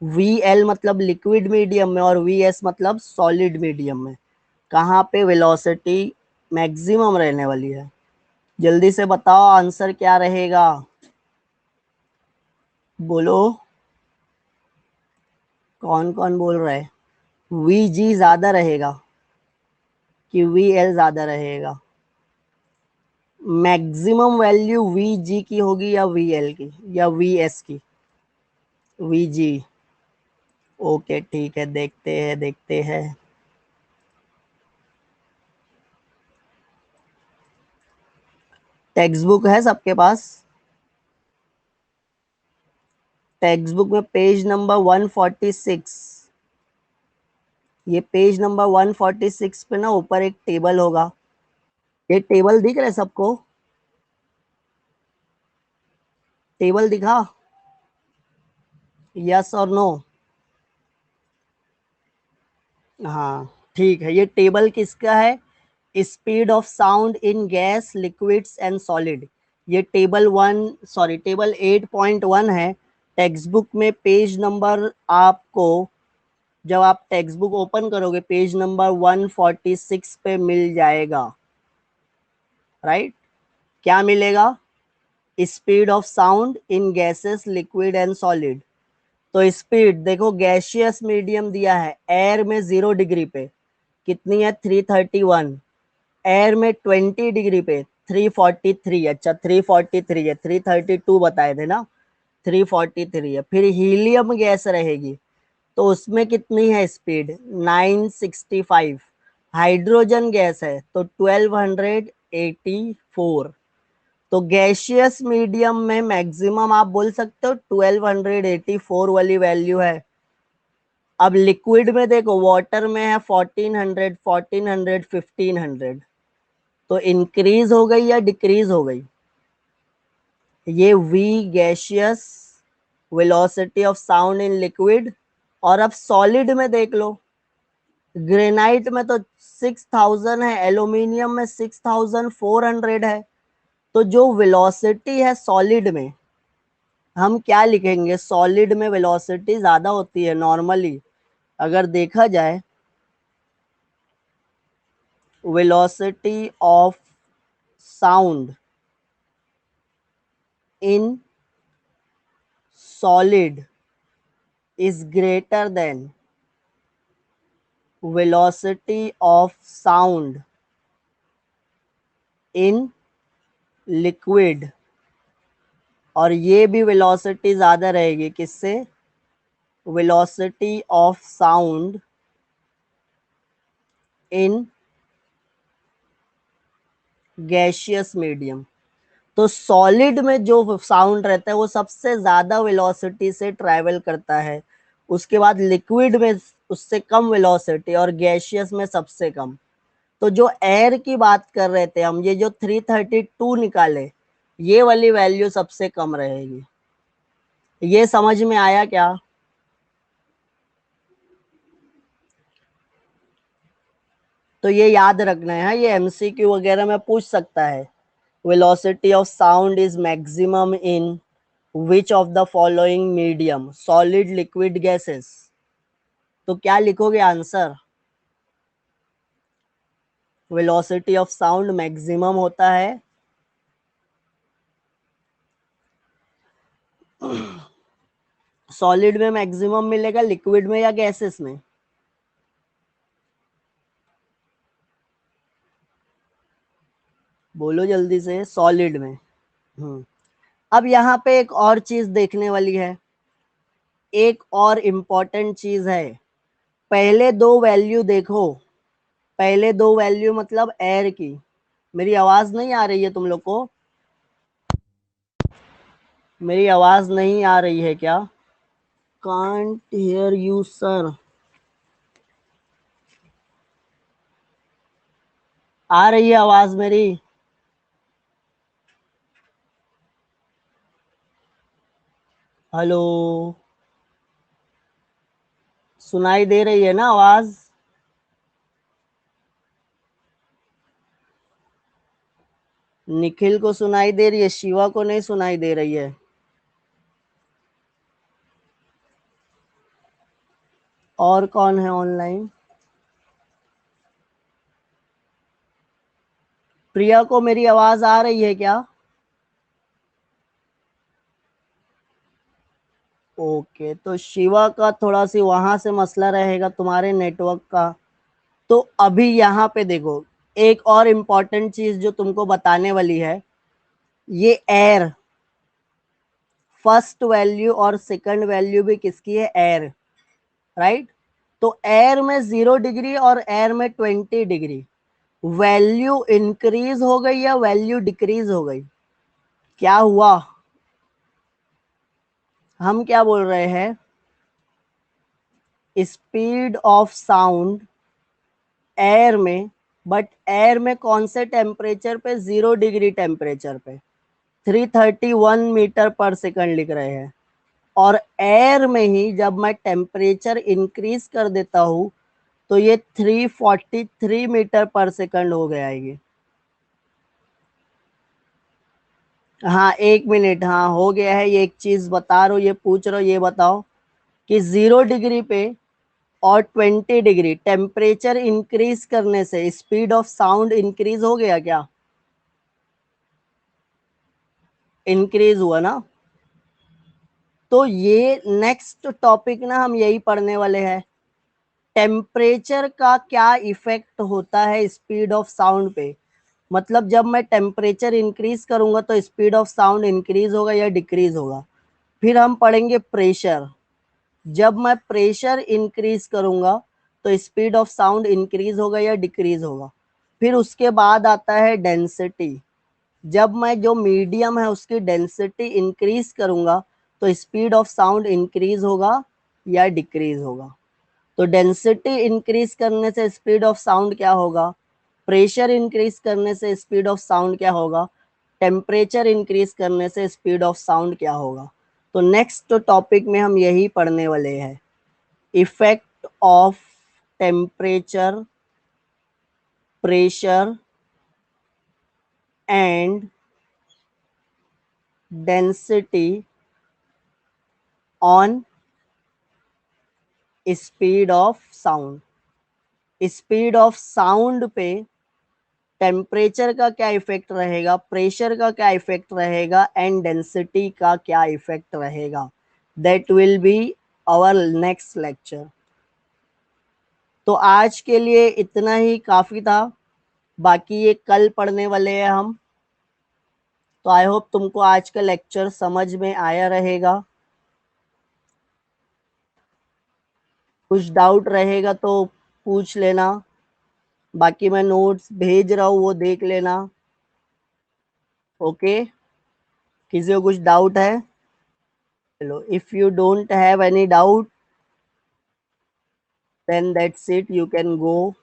V L मतलब लिक्विड मीडियम में, और वी एस मतलब सॉलिड मीडियम में। कहाँ पे वेलोसिटी मैक्सिमम रहने वाली है? जल्दी से बताओ आंसर क्या रहेगा, बोलो। कौन कौन बोल रहा है? वी जी ज्यादा रहेगा कि वी एल ज्यादा रहेगा? मैक्सिमम वैल्यू वी जी की होगी या वी एल की या वी एस की? We ji. ओके ठीक है, देखते हैं देखते हैं। टेक्स्ट बुक है सबके पास? टेक्स्ट बुक में पेज नंबर 146, ये पेज नंबर 146 पे ना ऊपर एक टेबल होगा। ये टेबल दिख रहा है सबको? टेबल दिखा? यस और नो? हाँ ठीक है, ये टेबल किसका है? Speed of sound in gas, liquids and solid. ये टेबल 8.1 है। टेक्स्ट बुक में पेज नंबर आपको, जब आप टेक्स्ट बुक ओपन करोगे, पेज नंबर 146 पे मिल जाएगा, राइट। क्या मिलेगा? Speed of sound in gases, liquid and solid. तो स्पीड देखो, गैसियस मीडियम दिया है एयर में 0 डिग्री पे कितनी है? 331। एयर में 20 डिग्री पे 343। अच्छा 343 है, 332 बताए थे ना, 343 है। फिर हीलियम गैस रहेगी, तो उसमें कितनी है स्पीड? 965। हाइड्रोजन गैस है तो 1284। तो गैसियस मीडियम में मैक्सिमम आप बोल सकते हो 1284 वाली वैल्यू है। अब लिक्विड में देखो, वाटर में है 1400, 1400, 1500। तो इंक्रीज हो गई या डिक्रीज हो गई? ये वी gaseous, velocity of sound in liquid. और अब सॉलिड में देख लो, ग्रेनाइट में तो 6000 है, एल्यूमिनियम में 6400 है। तो जो वेलोसिटी है सॉलिड में, हम क्या लिखेंगे? सॉलिड में वेलोसिटी ज्यादा होती है नॉर्मली, अगर देखा जाए। Velocity of sound in solid is greater than velocity of sound in liquid। और ये भी वेलोसिटी ज्यादा रहेगी किससे? Velocity of sound in gaseous medium. तो सॉलिड में जो साउंड रहता है वो सबसे ज्यादा वेलोसिटी से ट्रैवल करता है, उसके बाद लिक्विड में उससे कम वेलोसिटी, और गैसियस में सबसे कम। तो जो एयर की बात कर रहे थे हम, ये जो 332 निकाले, ये वाली वैल्यू सबसे कम रहेगी। ये समझ में आया क्या? तो ये याद रखना है, ये एमसीक्यू वगैरह में पूछ सकता है। Velocity of sound is maximum in which of the following medium, solid, liquid, gases. तो क्या लिखोगे answer? Velocity of sound maximum होता है सॉलिड में मैक्सिमम मिलेगा, लिक्विड में या गैसेस में? बोलो जल्दी से, सॉलिड में। अब यहाँ पे एक और चीज देखने वाली है, एक और इम्पोर्टेंट चीज है। पहले दो वैल्यू देखो, पहले दो वैल्यू मतलब एयर की। मेरी आवाज नहीं आ रही है तुम लोग को? मेरी आवाज नहीं आ रही है क्या? Can't hear you sir. आ रही है आवाज मेरी? हेलो, सुनाई दे रही है ना आवाज? निखिल को सुनाई दे रही है, शिवा को नहीं सुनाई दे रही है। और कौन है ऑनलाइन? प्रिया को मेरी आवाज आ रही है क्या? ओके, तो शिवा का थोड़ा सी वहां से मसला रहेगा, तुम्हारे नेटवर्क का। तो अभी यहाँ पे देखो, एक और इम्पोर्टेंट चीज जो तुमको बताने वाली है, ये एयर, फर्स्ट वैल्यू और सेकंड वैल्यू भी किसकी है? Air, right. तो एयर में 0 डिग्री और एयर में 20 डिग्री, वैल्यू इंक्रीज हो गई या वैल्यू डिक्रीज हो गई? क्या हुआ? हम क्या बोल रहे हैं? स्पीड ऑफ साउंड एयर में, बट एयर में कौन से टेम्परेचर पे? 0 डिग्री टेम्परेचर पे 331 मीटर पर सेकंड लिख रहे हैं। और एयर में ही जब मैं टेम्परेचर इंक्रीज कर देता हूं तो ये 343 मीटर पर सेकंड हो गया है ये। हाँ, 1 मिनट, हाँ हो गया है। ये एक चीज बता रहा हूँ, ये पूछ रहा हूँ, ये बताओ कि 0 डिग्री पे और 20 डिग्री टेम्परेचर इंक्रीज करने से स्पीड ऑफ साउंड इंक्रीज हो गया क्या? इंक्रीज हुआ ना? तो ये नेक्स्ट टॉपिक ना हम यही पढ़ने वाले हैं, टेम्परेचर का क्या इफेक्ट होता है स्पीड ऑफ साउंड पे। मतलब जब मैं टेम्परेचर इंक्रीज करूंगा तो स्पीड ऑफ साउंड इंक्रीज होगा या डिक्रीज होगा। फिर हम पढ़ेंगे प्रेशर, जब मैं प्रेशर इंक्रीज करूंगा तो स्पीड ऑफ साउंड इंक्रीज होगा या डिक्रीज होगा। फिर उसके बाद आता है डेंसिटी, जब मैं जो मीडियम है उसकी डेंसिटी इंक्रीज करूंगा तो स्पीड ऑफ साउंड इंक्रीज होगा या डिक्रीज होगा। तो डेंसिटी इंक्रीज करने से स्पीड ऑफ साउंड क्या होगा? प्रेशर इंक्रीज करने से स्पीड ऑफ साउंड क्या होगा? टेम्परेचर इंक्रीज करने से स्पीड ऑफ साउंड क्या होगा? तो नेक्स्ट टॉपिक में हम यही पढ़ने वाले हैं, effect of temperature, pressure and density on speed of sound. Speed of sound पे टेम्परेचर का क्या इफेक्ट रहेगा, प्रेशर का क्या इफेक्ट रहेगा, एंड डेंसिटी का क्या इफेक्ट रहेगा, that will be our next lecture. तो आज के लिए इतना ही काफी था, बाकी ये कल पढ़ने वाले हैं हम। तो आई होप तुमको आज का लेक्चर समझ में आया रहेगा। कुछ डाउट रहेगा तो पूछ लेना, बाकी मैं नोट्स भेज रहा हूँ वो देख लेना। ओके, किसी को कुछ डाउट है? चलो, if you don't have any doubt, then that's it, you can go.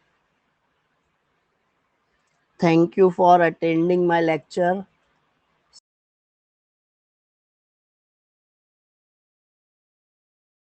Thank you for attending my lecture.